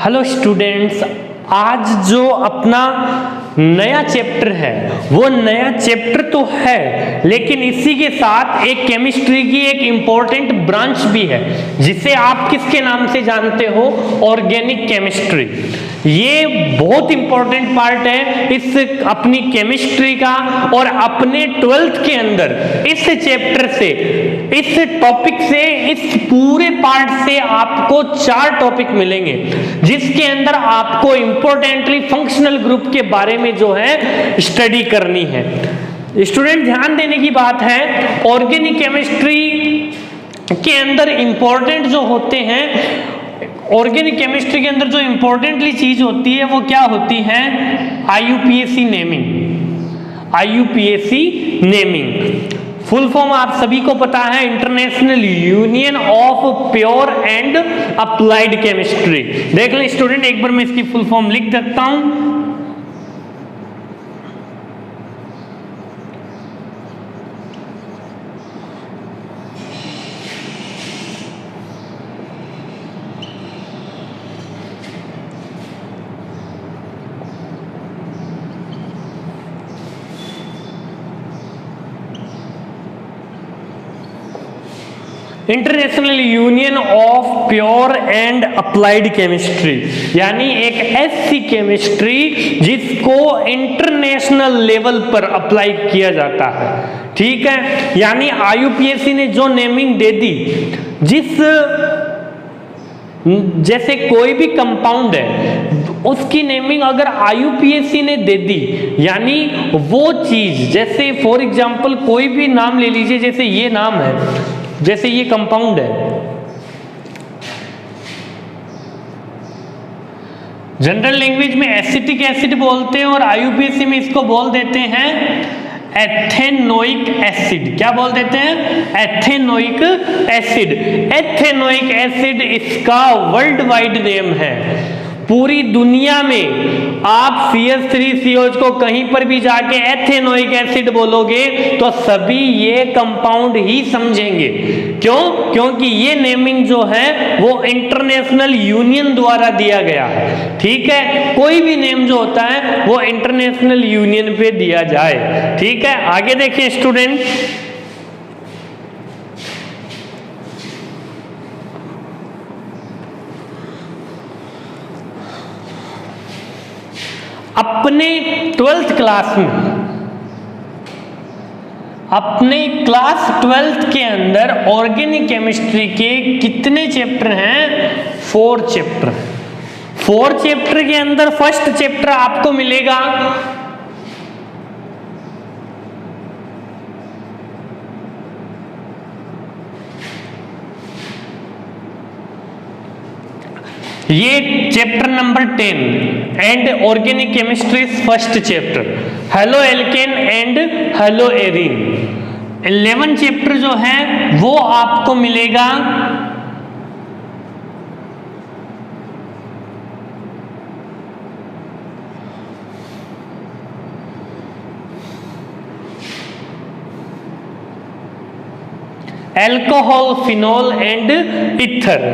Hello students, आज जो अपना नया चैप्टर है वो नया चैप्टर तो है, लेकिन इसी के साथ एक केमिस्ट्री की एक इम्पोर्टेंट ब्रांच भी है जिसे आप किसके नाम से जानते हो? Organic chemistry. ये बहुत इंपॉर्टेंट पार्ट है इस अपनी केमिस्ट्री का, और अपने 12th के अंदर इस चैप्टर से, इस टॉपिक से, इस पूरे पार्ट से आपको 4 टॉपिक मिलेंगे जिसके अंदर आपको इंपॉर्टेंटली फंक्शनल ग्रुप के बारे में जो है स्टडी करनी है। स्टूडेंट ध्यान देने की बात है, ऑर्गेनिक केमिस्ट्री के अंदर इंपॉर्टेंट जो होते हैं, ऑर्गेनिक केमिस्ट्री के अंदर जो इंपॉर्टेंटली चीज होती है वो क्या होती है? IUPAC naming. IUPAC naming full form आप सभी को पता है, international union of pure and applied chemistry. देख लें स्टूडेंट, एक बार मैं इसकी फुल फॉर्म लिख देता हूं। International union of pure and applied chemistry, यानी एक ऐसी केमिस्ट्री जिसको इंटरनेशनल लेवल पर अप्लाई किया जाता है। ठीक है, यानी IUPAC ने जो नेमिंग दे दी, जैसे कोई भी कंपाउंड है उसकी नेमिंग अगर IUPAC ने दे दी, यानी वो चीज, जैसे फॉर एग्जांपल कोई भी नाम ले लीजिए, जैसे ये नाम है, जैसे ये कंपाउंड है, जनरल लैंग्वेज में एसिटिक एसिड बोलते हैं और IUPAC में इसको बोल देते हैं एथेनोइक एसिड। क्या बोल देते हैं? Ethanoic acid. एथेनोइक एसिड इसका वर्ल्ड वाइड नेम है। पूरी दुनिया में आप CH3COH को कहीं पर भी जाके एथेनोइक एसिड बोलोगे तो सभी ये कंपाउंड ही समझेंगे। क्यों? क्योंकि ये नेमिंग जो है वो इंटरनेशनल यूनियन द्वारा दिया गया है। ठीक है, कोई भी नेम जो होता है वो इंटरनेशनल यूनियन पे दिया जाए। ठीक है, आगे देखिए स्टूडेंट, अपने 12th क्लास में, अपने क्लास 12th के अंदर ऑर्गेनिक केमिस्ट्री के कितने चैप्टर हैं? 4 चैप्टर। 4 चैप्टर के अंदर फर्स्ट चैप्टर आपको मिलेगा ये chapter number 10 and organic chemistry first chapter, halo alkane and hello arene. 11 chapter जो है वो आपको मिलेगा alcohol, phenol and ether.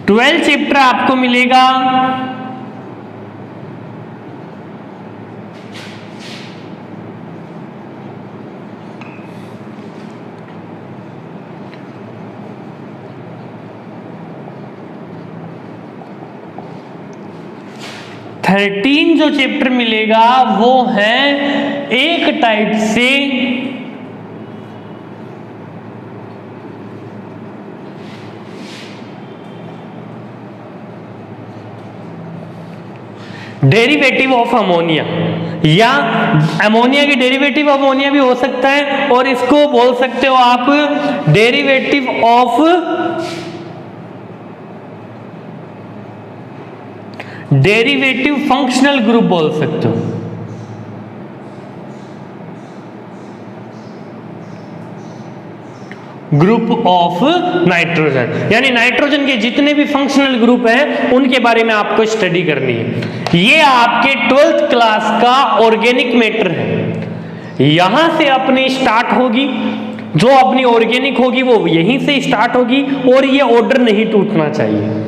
12 chapter आपको मिलेगा थर्टीन जो चैप्टर मिलेगा वो है एक टाइप से डेरिवेटिव ऑफ अमोनिया, या अमोनिया की डेरिवेटिव अमोनिया भी हो सकता है, और इसको बोल सकते हो आप derivative of derivative functional group बोल सकते हो। ग्रुप ऑफ नाइट्रोजन, यानी नाइट्रोजन के जितने भी फंक्शनल ग्रुप हैं उनके बारे में आपको स्टडी करनी है। ये आपके 12th क्लास का ऑर्गेनिक मैटर है। यहां से अपनी स्टार्ट होगी, जो अपनी ऑर्गेनिक होगी वो यहीं से स्टार्ट होगी, और ये ऑर्डर नहीं टूटना चाहिए।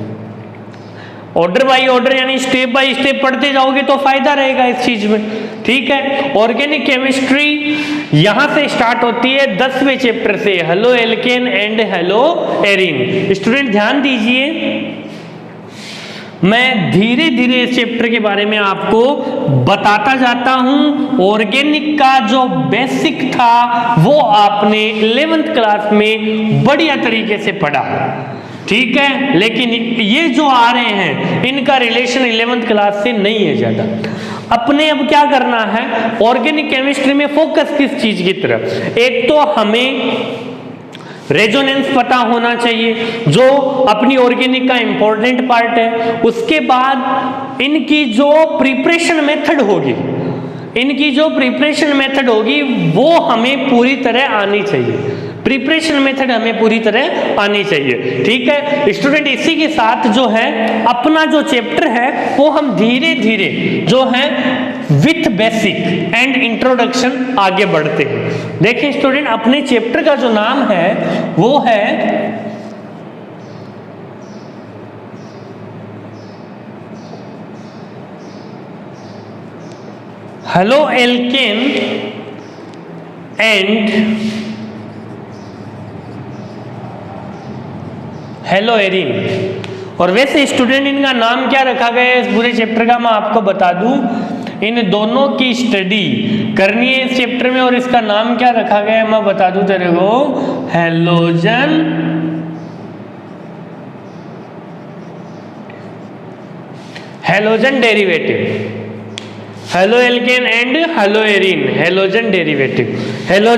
ऑर्डर बाय ऑर्डर यानी स्टेप बाय स्टेप पढ़ते जाओगे तो फायदा रहेगा इस चीज में, ठीक है। ऑर्गेनिक केमिस्ट्री यहां से स्टार्ट होती है 10वें चैप्टर से, halo alkane and hello arene. Student ध्यान दीजिए, मैं धीरे धीरे इस चैप्टर के बारे में आपको बताता जाता हूं। ऑर्गेनिक का जो बेसिक था वो आपने 11th क्लास में बढ़िया तरीके से पढ़ा, ठीक है। लेकिन ये जो आ रहे हैं इनका रिलेशन 11th क्लास से नहीं है ज्यादा। अपने अब क्या करना है, ऑर्गेनिक केमिस्ट्री में फोकस किस चीज की तरफ, एक तो हमें रेजोनेंस पता होना चाहिए जो अपनी ऑर्गेनिक का इंपॉर्टेंट पार्ट है। उसके बाद इनकी जो प्रिपरेशन मेथड होगी, इनकी जो प्रिपरेशन मेथड होगी वो हमें पूरी तरह आनी चाहिए, प्रिपरेशन मेथड हमें पूरी तरह आनी चाहिए, ठीक है स्टूडेंट। इसी के साथ जो है अपना जो चैप्टर है वो हम धीरे धीरे जो है विथ बेसिक एंड इंट्रोडक्शन आगे बढ़ते हैं। देखिए स्टूडेंट, अपने चैप्टर का जो नाम है वो है halo alkane and hello arene. और वैसे स्टूडेंट इनका नाम क्या रखा गया है इस पूरे चैप्टर का मैं आपको बता दूं, इन दोनों की स्टडी करनी है इस चैप्टर में और इसका नाम क्या रखा गया है मैं बता दूं तेरे को, halogen derivative, halo alkane and hello arene, halogen derivative. Halo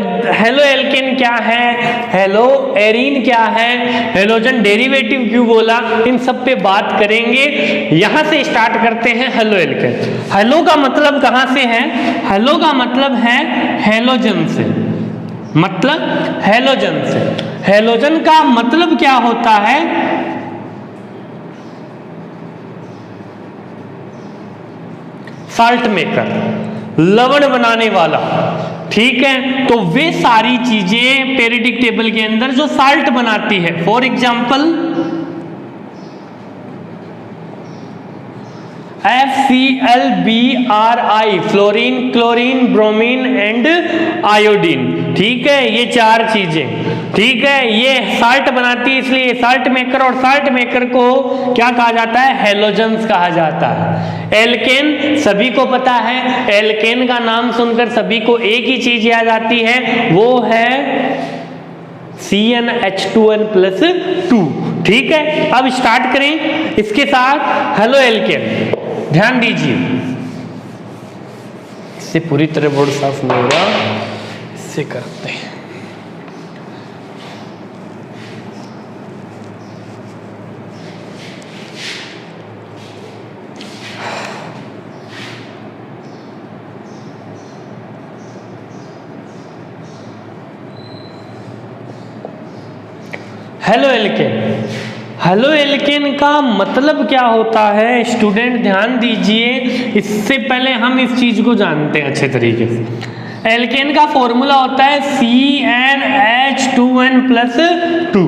alkane क्या है, हेलो एरीन क्या है, हैलोजन डेरिवेटिव क्यों बोला, इन सब पे बात करेंगे। यहां से स्टार्ट करते हैं हेलो एल्केन। हेलो का मतलब कहां से है, हेलो का मतलब है हैलोजन से, मतलब हैलोजन से। हैलोजन का मतलब क्या होता है, साल्ट मेकर, लवण बनाने वाला, ठीक है। तो वे सारी चीजें पेरियोडिक टेबल के अंदर जो साल्ट बनाती है, for example FClBrI, fluorine, chlorine, bromine and iodine, ठीक है। ये चार चीजें, ठीक है, ये साल्ट बनाती है, इसलिए साल्ट मेकर, और साल्ट मेकर को क्या कहा जाता है, हैलोजेंस कहा जाता है। एल्केन सभी को पता है, एल्केन का नाम सुनकर सभी को एक ही चीज याद आती है, वो है CnH2n+2, ठीक है। अब स्टार्ट करें इसके साथ हेलो एल्केन। ध्यान दीजिए, इससे पूरी तरह बोर्ड साफ नहीं हो रहा, इससे करते हैं। हेलो एल्केन, हेलो एल्केन का मतलब क्या होता है स्टूडेंट, ध्यान दीजिए। इससे पहले हम इस चीज को जानते हैं अच्छे तरीके से। एल्केन का फॉर्मूला होता है CnH2n+2।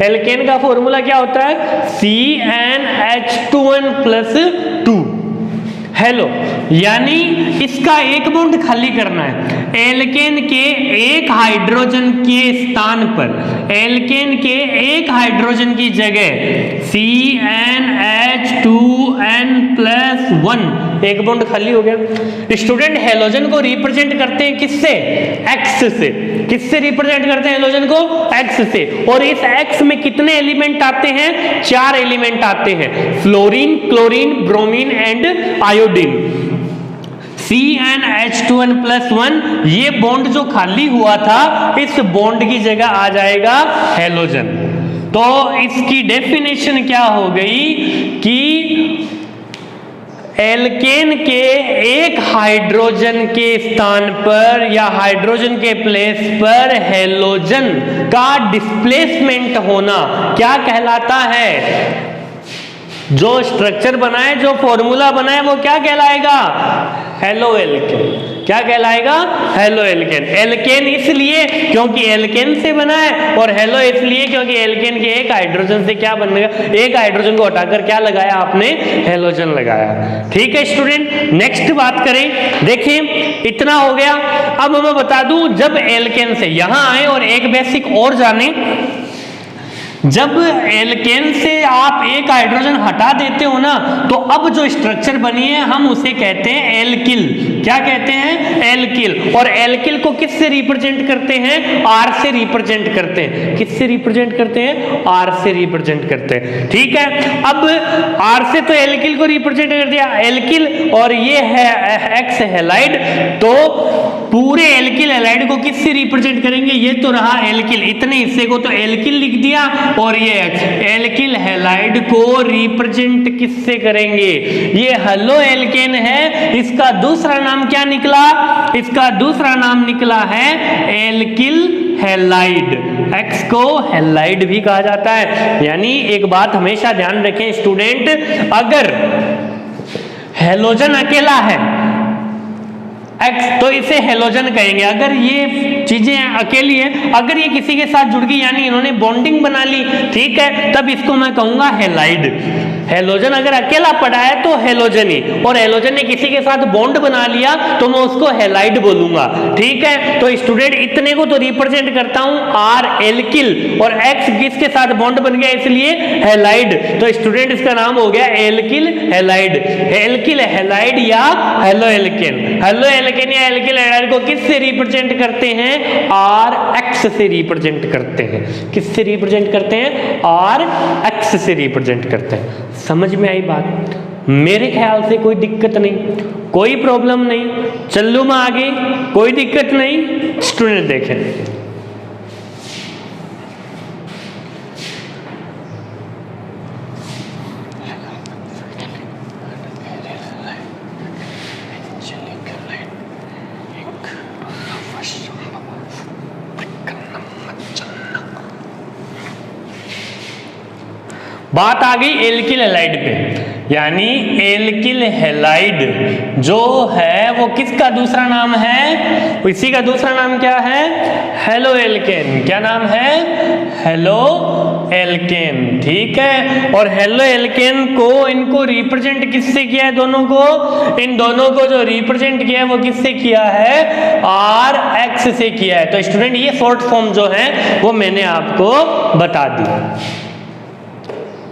एल्केन का फॉर्मूला क्या होता है, CnH2n+2। हेलो यानी इसका एक बॉन्ड खाली करना है। एल्केन के एक हाइड्रोजन के स्थान पर, एल्केन के एक हाइड्रोजन की जगह CnH2n+1 एक बॉन्ड खाली हो गया। स्टूडेंट हेलोजन को रिप्रेजेंट करते हैं किससे, एक्स से। किससे रिप्रेजेंट करते हैं हेलोजन को, एक्स से। और इस एक्स में कितने एलिमेंट आते हैं, 4 एलिमेंट आते हैं, fluorine, chlorine, bromine and iodine. CnH2n+1 ये बॉन्ड जो खाली हुआ था, इस बॉन्ड की जगह आ जाएगा हेलोजन। तो इसकी डेफिनेशन क्या हो गई कि एल्केन के एक हाइड्रोजन के स्थान पर या हाइड्रोजन के प्लेस पर हेलोजन का डिस्प्लेसमेंट होना क्या कहलाता है, जो स्ट्रक्चर बनाए, जो फॉर्मूला बनाए, वो क्या कहलाएगा, हेलो एल्केन। क्या कहलाएगा? Halo alkane. एल्केन इसलिए क्योंकि एल्केन से बना है, और हेलो इसलिए क्योंकि एल्केन के एक हाइड्रोजन से क्या बनेगा, एक हाइड्रोजन को हटाकर क्या लगाया आपने? हेलोजन लगाया। ठीक है स्टूडेंट, नेक्स्ट बात करें, देखिए इतना हो गया। अब मैं बता दूं, जब एल्केन से यहां आए और एक बेसिक और जाने, जब एल्केन से आप एक हाइड्रोजन हटा देते हो ना, तो अब जो स्ट्रक्चर बनी है हम उसे कहते हैं एल्किल। क्या कहते हैं? एल्किल। और एल्किल को किससे रिप्रेजेंट करते हैं? आर से रिप्रेजेंट करते हैं। किससे रिप्रेजेंट करते हैं? आर से रिप्रेजेंट करते हैं। ठीक है, अब आर से तो एल्किल को रिप्रेजेंट कर दिया, एल्किल, और ये है एक्स हैलाइड, तो पूरे एल्किल हैलाइड को किससे रिप्रेजेंट करेंगे? ये तो रहा एल्किल, इतने हिस्से को तो एल्किल लिख दिया, और ये एल्किल हैलाइड को रिप्रेजेंट किससे करेंगे? ये हेलो एल्केन है, इसका दूसरा नाम क्या निकला? इसका दूसरा नाम निकला है एल्किल हैलाइड। एक्स को हैलाइड भी कहा जाता है। यानी एक बात हमेशा ध्यान रखें स्टूडेंट, अगर हेलोजन अकेला है एक्स तो इसे हेलोजन कहेंगे। अगर ये चीजें अकेली है, अगर ये किसी के साथ जुड़ गई यानी इन्होंने बॉन्डिंग बना ली, ठीक है, तब इसको मैं कहूंगा हैलाइड। हेलोजन अगर अकेला पड़ा है तो हेलोजन ही, और हेलोजन ने किसी के साथ बॉन्ड बना लिया तो मैं उसको हैलाइड बोलूंगा। ठीक है, तो स्टूडेंट इतने को तो रिप्रेजेंट करता हूं आर एल्किल, और एक्स किसके साथ बॉन्ड बन गया इसलिए हैलाइड, तो स्टूडेंट इसका नाम हो गया एल्किल हैलाइड। एल्किल हैलाइड या हेलो एल्केन। हेलो एल्केन या एल्किल हैलाइड को किससे रिप्रेजेंट करते हैं? आर एक्स से रिप्रेजेंट करते हैं। किससे रिप्रेजेंट करते हैं? आर एक्स से रिप्रेजेंट करते हैं। समझ में आई बात? मेरे ख्याल से कोई दिक्कत नहीं, कोई प्रॉब्लम नहीं, चलूं मैं आगे, कोई दिक्कत नहीं। स्टूडेंट देखें, बात आ गई एल्किल हैलाइड पे, यानी एल्किल हैलाइड जो है वो किसका दूसरा नाम है? इसी का दूसरा नाम क्या है? Halo alkane. क्या नाम है? Halo alkane. ठीक है, और हेलो एल्केन को इनको रिप्रेजेंट किससे किया है? दोनों को, इन दोनों को जो रिप्रेजेंट किया है वो किससे किया है? आर एक्स से किया है। तो स्टूडेंट ये शॉर्ट फॉर्म जो है वो मैंने आपको बता दी।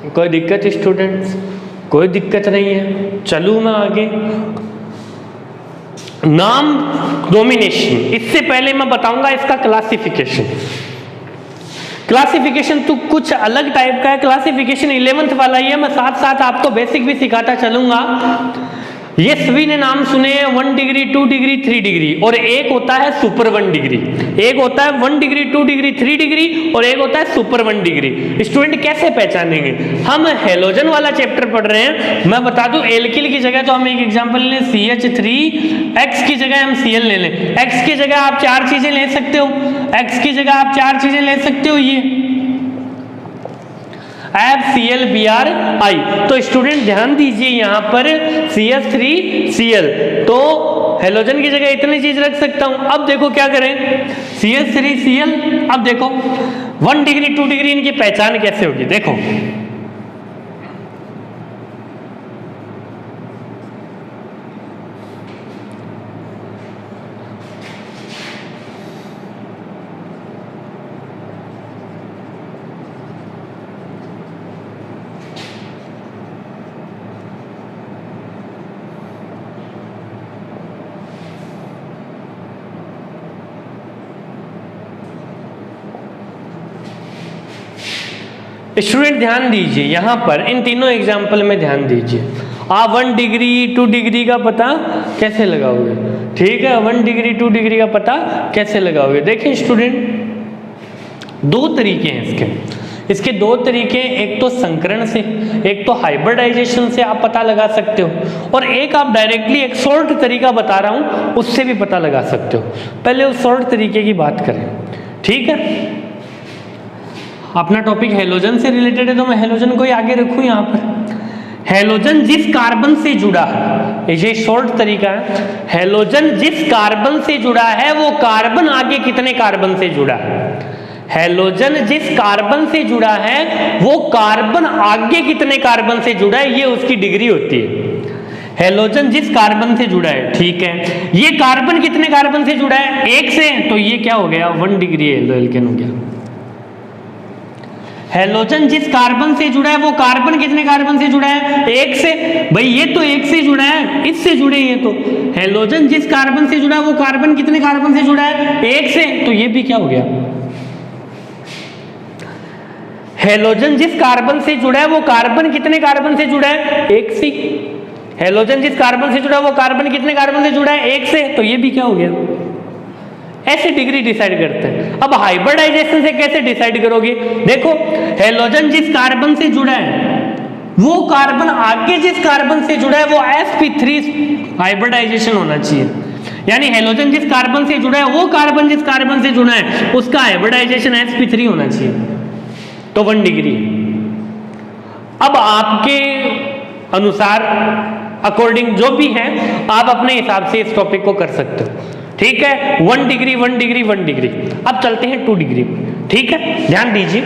कोई दिक्कत स्टूडेंट्स? कोई दिक्कत नहीं है। चलूं मैं आगे। नाम डोमिनेशन, इससे पहले मैं बताऊंगा इसका क्लासिफिकेशन। क्लासिफिकेशन तो कुछ अलग टाइप का है, क्लासिफिकेशन 11th वाला ही है। मैं साथ साथ आपको बेसिक भी सिखाता चलूंगा। ये सभी ने नाम सुने हैं 1 डिग्री, 2 डिग्री, 3 डिग्री, और एक होता है सुपर 1 डिग्री। एक होता है 1 डिग्री, 2 डिग्री, 3 डिग्री, और एक होता है सुपर 1 डिग्री। स्टूडेंट कैसे पहचानेंगे? हम हेलोजन वाला चैप्टर पढ़ रहे हैं। मैं बता दूं एल्किल की जगह तो हम एक एग्जांपल लें CH3, एक्स की जगह हम Cl ले लें। एक्स की जगह आप 4 चीजें ले सकते हो, एक्स की जगह आप 4 चीजें ले सकते हो, ये FClBrI। तो स्टूडेंट ध्यान दीजिए यहाँ पर CH3Cl, तो हेलोजन की जगह इतनी चीज रख सकता हूं। अब देखो क्या करें, CH3Cl, अब देखो 1 डिग्री 2 डिग्री इनकी पहचान कैसे होगी? देखो स्टूडेंट ध्यान दीजिए यहाँ पर इन तीनों एग्जाम्पल में ध्यान दीजिए। आप 1 डिग्री 2 डिग्री का पता कैसे लगाओगे? ठीक है, 1 डिग्री 2 डिग्री का पता कैसे लगाओगे? देखिए स्टूडेंट, 2 तरीके हैं इसके 2 तरीके, एक तो संकरण से, एक तो हाइब्रिडाइजेशन से आप पता लगा सकते हो, और एक आप डायरेक्टली एक शॉर्ट तरीका बता रहा हूं उससे भी पता लगा सकते हो। पहले उस शॉर्ट तरीके की बात करें। ठीक है, अपना टॉपिक हेलोजन से रिलेटेड है तो मैं हेलोजन को ही आगे रखूं। यहाँ पर हेलोजन जिस कार्बन से जुड़ा है, ये शॉर्ट तरीका है। हैलोजन जिस कार्बन से जुड़ा है वो कार्बन आगे कितने कार्बन से जुड़ा है। हैलोजन जिस कार्बन से जुड़ा है वो कार्बन आगे कितने कार्बन से जुड़ा है, ये उसकी डिग्री होती है। हैलोजन जिस कार्बन से जुड़ा है, ठीक है, ये कार्बन कितने कार्बन से जुड़ा है, एक से, तो ये क्या हो गया 1 डिग्री एल्केन हो गया। हैलोजन जिस कार्बन से जुड़ा है वो कार्बन कितने कार्बन से जुड़ा है, एक से। भाई ये तो एक से जुड़ा है, इससे जुड़े ये तो। हैलोजन जिस कार्बन से जुड़ा है वो कार्बन कितने कार्बन से जुड़ा है, एक से, तो ये भी क्या हो गया। हैलोजन जिस कार्बन से जुड़ा है वो कार्बन कितने कार्बन से जुड़ा है, एक से। हैलोजन जिस कार्बन से जुड़ा है वो कार्बन कितने कार्बन से जुड़ा है, एक से, तो ये भी क्या हो गया। ऐसे डिग्री डिसाइड करते हैं। अब हाइब्रिडाइजेशन से कैसे डिसाइड करोगे, देखो हैलोजन जिस कार्बन से जुड़ा है वो कार्बन आगे जिस कार्बन से जुड़ा है वो sp3 हाइब्रिडाइजेशन होना चाहिए। यानी हैलोजन जिस कार्बन से जुड़ा है वो कार्बन जिस कार्बन से जुड़ा है उसका हाइब्रिडाइजेशन sp3 होना चाहिए, तो 1 डिग्री। अब आपके अनुसार अकॉर्डिंग जो भी है आप अपने हिसाब से इस टॉपिक को कर सकते हो, ठीक है। 1 डिग्री 1 डिग्री 1 डिग्री। अब चलते हैं 2 डिग्री, ठीक है, ध्यान दीजिए।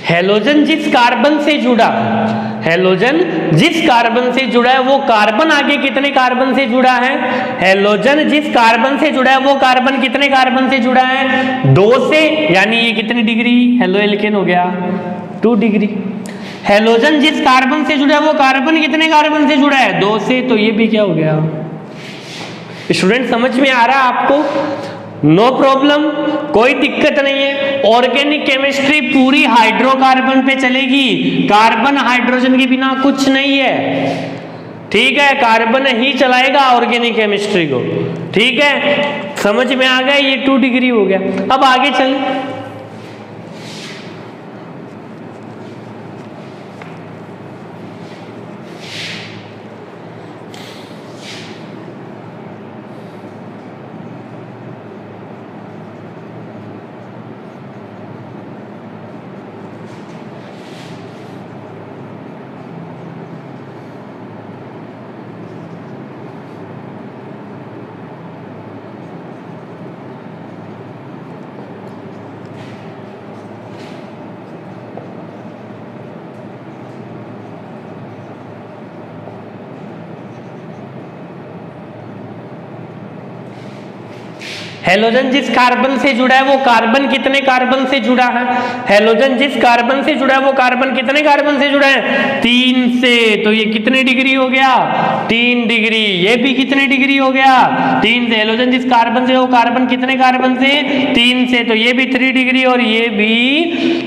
हैलोजन जिस कार्बन से जुड़ा, हैलोजन जिस कार्बन से जुड़ा है वो कार्बन आगे कितने कार्बन से जुड़ा है, हैलोजन जिस कार्बन से जुड़ा है वो कार्बन कितने कार्बन से जुड़ा है, 2 से, यानी ये कितनी डिग्री हेलो एल्केन हो गया 2 डिग्री। हैलोजन जिस कार्बन से जुड़ा है वो कार्बन कितने कार्बन से जुड़ा है, 2 से, तो ये भी क्या हो गया। स्टूडेंट समझ में आ रहा है आपको, नो प्रॉब्लम, कोई दिक्कत नहीं है। ऑर्गेनिक केमिस्ट्री पूरी हाइड्रोकार्बन पे चलेगी, कार्बन हाइड्रोजन के बिना कुछ नहीं है, ठीक है, कार्बन ही चलाएगा ऑर्गेनिक केमिस्ट्री को, ठीक है, समझ में आ गया। ये 2 डिग्री हो गया। अब आगे चलें। हैलोजन जिस कार्बन से जुड़ा है वो कार्बन कितने कार्बन से जुड़ा है, हैलोजन जिस कार्बन से जुड़ा है वो कार्बन कितने कार्बन से जुड़ा है, 3 से, तो ये कितने डिग्री हो गया 3 डिग्री। ये भी कितने डिग्री हो गया 3 से। हैलोजन जिस कार्बन से वो कार्बन कितने कार्बन से 3 से, तो ये भी 3 डिग्री और ये भी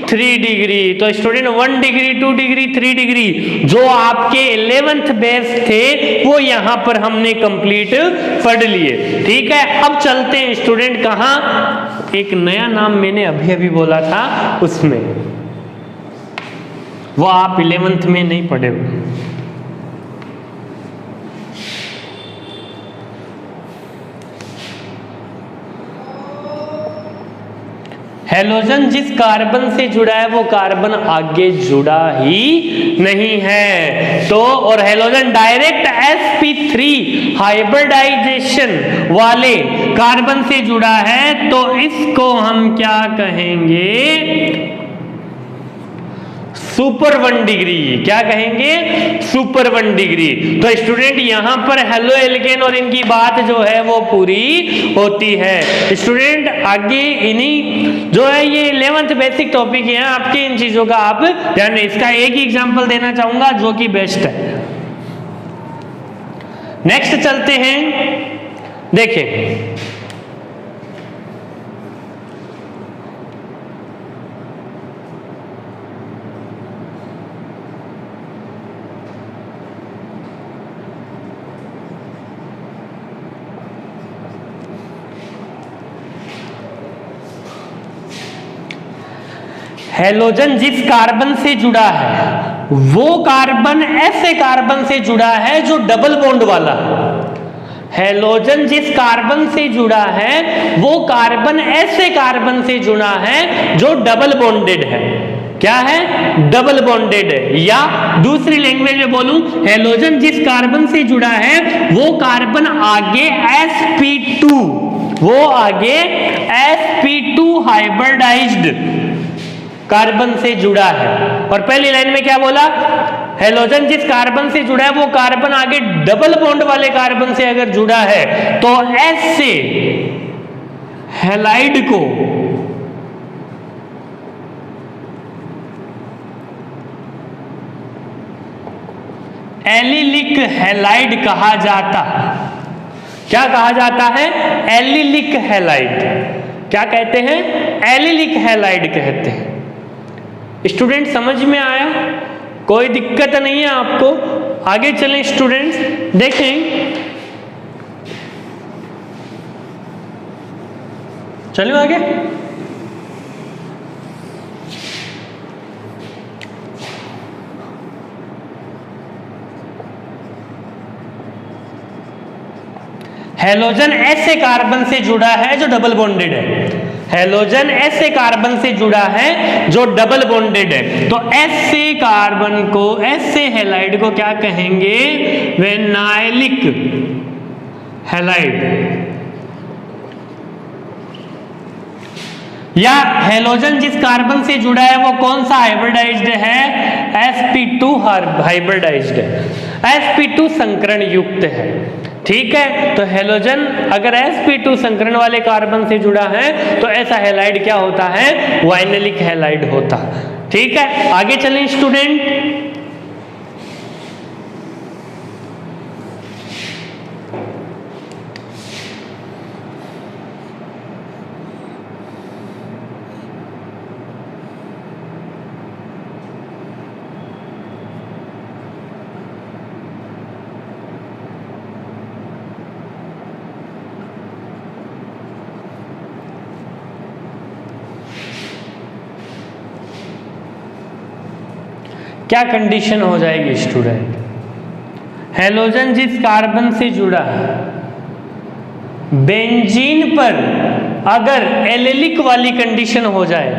3 डिग्री। तो स्टूडेंट 1 डिग्री 2 डिग्री 3 डिग्री जो आपके 11th बेस थे वो यहाँ पर हमने कंप्लीट पढ़ लिए, ठीक है। अब चलते हैं स्टूडेंट कहाँ, एक नया नाम मैंने अभी अभी बोला था उसमें, वो आप 11th में नहीं पढ़े हो। हैलोजन जिस कार्बन से जुड़ा है वो कार्बन आगे जुड़ा ही नहीं है, तो और हैलोजन डायरेक्ट sp3 हाइब्रिडाइजेशन वाले कार्बन से जुड़ा है, तो इसको हम क्या कहेंगे सुपर 1 डिग्री। क्या कहेंगे सुपर 1 डिग्री। तो स्टूडेंट यहां पर हेलो एल्केन और इनकी बात जो है वो पूरी होती है। स्टूडेंट आगे इन्हीं जो है ये 11th बेसिक टॉपिक है आपके, इन चीजों का आप ध्यान रखें। इसका एक ही एग्जांपल देना चाहूंगा जो कि बेस्ट है। नेक्स्ट चलते हैं, देखें हैलोजन जिस कार्बन से जुड़ा है वो कार्बन ऐसे कार्बन से जुड़ा है जो डबल बॉन्ड वाला है। हैलोजन जिस कार्बन से जुड़ा है वो कार्बन ऐसे कार्बन से जुड़ा है जो डबल बॉन्डेड है। क्या है? डबल बॉन्डेड है। या दूसरी लैंग्वेज में बोलूं, हैलोजन जिस कार्बन से जुड़ा है वो कार्बन आगे sp2, वो आगे sp2 हाइब्रिडाइज्ड कार्बन से जुड़ा है। और पहली लाइन में क्या बोला? हैलोजन जिस कार्बन से जुड़ा है वो कार्बन आगे डबल बॉन्ड वाले कार्बन से अगर जुड़ा है तो S से हैलाइड को एलिलिक हैलाइड कहा जाता है। क्या कहा जाता है? Allylic halide. क्या कहते हैं? एलिलिक हैलाइड कहते हैं। स्टूडेंट समझ में आया? कोई दिक्कत नहीं है आपको? आगे चलें स्टूडेंट्स, देखें। चलो आगे। हैलोजन ऐसे कार्बन से जुड़ा है जो डबल बॉन्डेड है। हैलोजन ऐसे कार्बन से जुड़ा है जो डबल बॉन्डेड है। तो ऐसे कार्बन को, ऐसे हैलाइड को क्या कहेंगे? Vinylic halide. या हैलोजन जिस कार्बन से जुड़ा है वो कौन सा हाइब्रिडाइज्ड है? sp2 हाइब्रिडाइज्ड है, sp2 संकरण युक्त है। ठीक है, तो हैलोजन अगर sp2 संकरण वाले कार्बन से जुड़ा है तो ऐसा हैलाइड क्या होता है? वाइनेलिक हैलाइड होता। ठीक है, आगे चलें स्टूडेंट। क्या कंडीशन हो जाएगी स्टूडेंट? हैलोजन जिस कार्बन से जुड़ा है, बेंजीन पर अगर एलिलिक वाली कंडीशन हो जाए,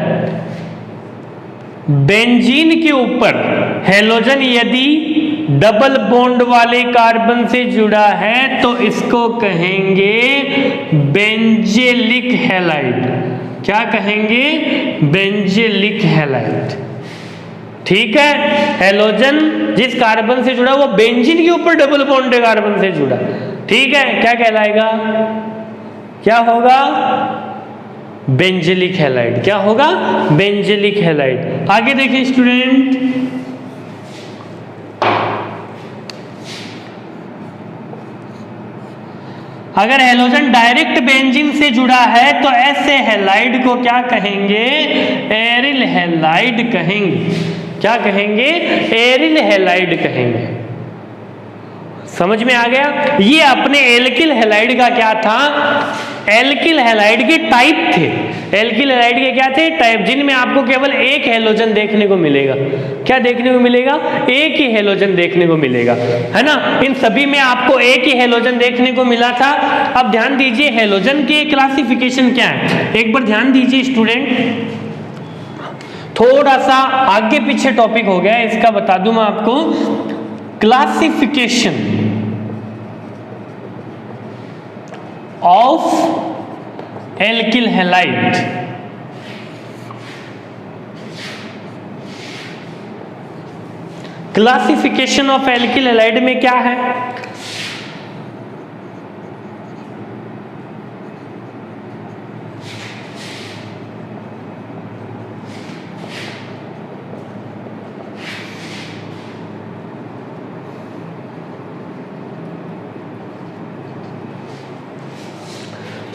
बेंजीन के ऊपर हैलोजन यदि डबल बॉन्ड वाले कार्बन से जुड़ा है तो इसको कहेंगे बेंजेलिक हैलाइड। क्या कहेंगे? बेंजेलिक हैलाइड। ठीक है, हैलोजन जिस कार्बन से जुड़ा वो बेंजीन के ऊपर डबल बॉन्ड कार्बन से जुड़ा। ठीक है, क्या कहलाएगा? क्या होगा? बेंजेलिक हैलाइड। क्या होगा? बेंजेलिक हैलाइड। आगे देखिए स्टूडेंट, अगर हैलोजन डायरेक्ट बेंजीन से जुड़ा है तो ऐसे हैलाइड को क्या कहेंगे? एरिल हैलाइड कहेंगे। क्या कहेंगे? एरिल हैलाइड कहेंगे। समझ में आ गया? ये अपने एल्किल हैलाइड का क्या था? एल्किल हैलाइड के टाइप थे। एल्किल हैलाइड के क्या थे? टाइप, जिनमें आपको केवल एक हैलोजन देखने को मिलेगा। क्या देखने को मिलेगा? एक ही हैलोजन देखने को मिलेगा, है ना। इन सभी में आपको एक ही हैलोजन देखने को मिला था। अब ध्यान दीजिए हैलोजन के क्लासिफिकेशन क्या है, एक बार ध्यान दीजिए स्टूडेंट। थोड़ा सा आगे पीछे टॉपिक हो गया है, इसका बता दूं मैं आपको। Classification of alkyl halide. Classification of alkyl halide में क्या है?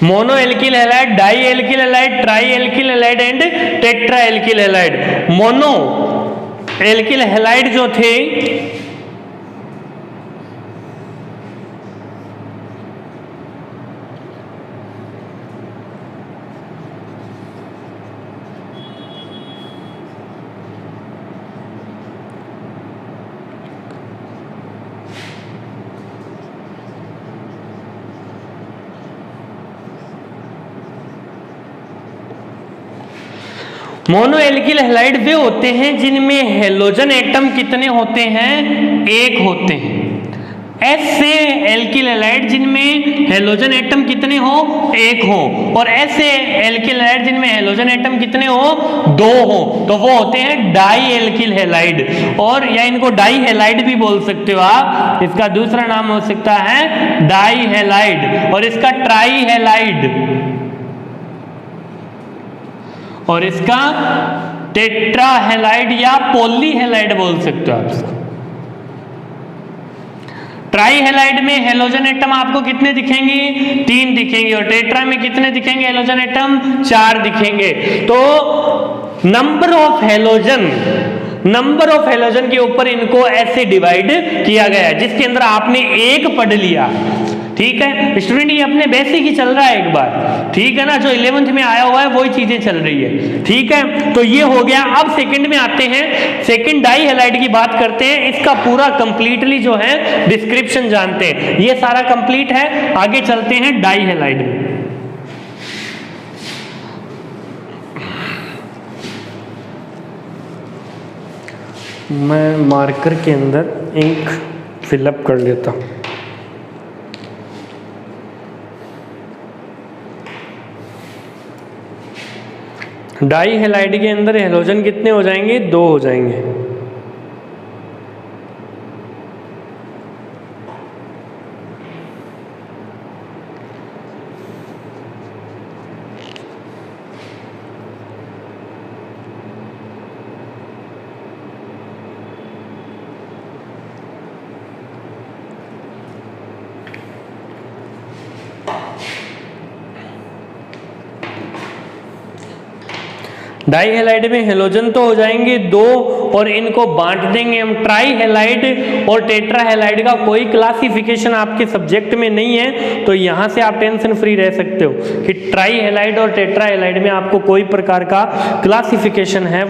Mono alkyl halide, di alkyl halide, tri alkyl halide and tetra alkyl halide. Mono alkyl halide जो थे मोनो एल्किल हैलाइड वे होते हैं जिनमें हेलोजन एटम कितने होते हैं, एक होते हैं। ऐसे एल्किल हैलाइड जिनमें हेलोजन एटम कितने हो, एक हो, और ऐसे एल्किल हैलाइड जिनमें हेलोजन एटम कितने हो, दो हो, तो वो होते हैं डाई एल्किल हैलाइड, और या इनको डाई हैलाइड भी बोल सकते हो आप। इसका दूसरा नाम हो सकता है डाई हैलाइड, और इसका ट्राई हैलाइड, और इसका टेट्रा हैलाइड या पॉली हैलाइड बोल सकते हो आप। ट्राई हैलाइड में हेलोजन एटम आपको कितने दिखेंगे, 3 दिखेंगे, और टेट्रा में कितने दिखेंगे हेलोजन एटम, 4 दिखेंगे। तो नंबर ऑफ हेलोजन के ऊपर इनको ऐसे डिवाइड किया गया है, जिसके अंदर आपने एक पढ़ लिया। ठीक है स्टूडेंट, ये अपने बेसिक ही चल रहा है एक बार, ठीक है ना, जो 11th में आया हुआ है वही चीजें चल रही है। ठीक है, तो ये हो गया। अब सेकंड में आते हैं, सेकंड डाई हैलाइड की बात करते हैं। इसका पूरा कंप्लीटली जो है डिस्क्रिप्शन जानते हैं, ये सारा कंप्लीट है। आगे चलते हैं डाई हैलाइड में। मैं मार्कर के अंदर इंक फिलअप कर लेता हूं। डाई हैलाइड के अंदर हेलोजन कितने हो जाएंगे, 2 हो जाएंगे। डाई हैलाइड में हेलोजन तो हो जाएंगे 2, और इनको बांट देंगे हम। ट्राई हैलाइड और टेट्रा हैलाइड का कोई क्लासिफिकेशन आपके सब्जेक्ट में नहीं है, तो यहां से आप टेंशन फ्री रह सकते हो कि ट्राई हैलाइड और टेट्रा हैलाइड में आपको कोई प्रकार का क्लासिफिकेशन है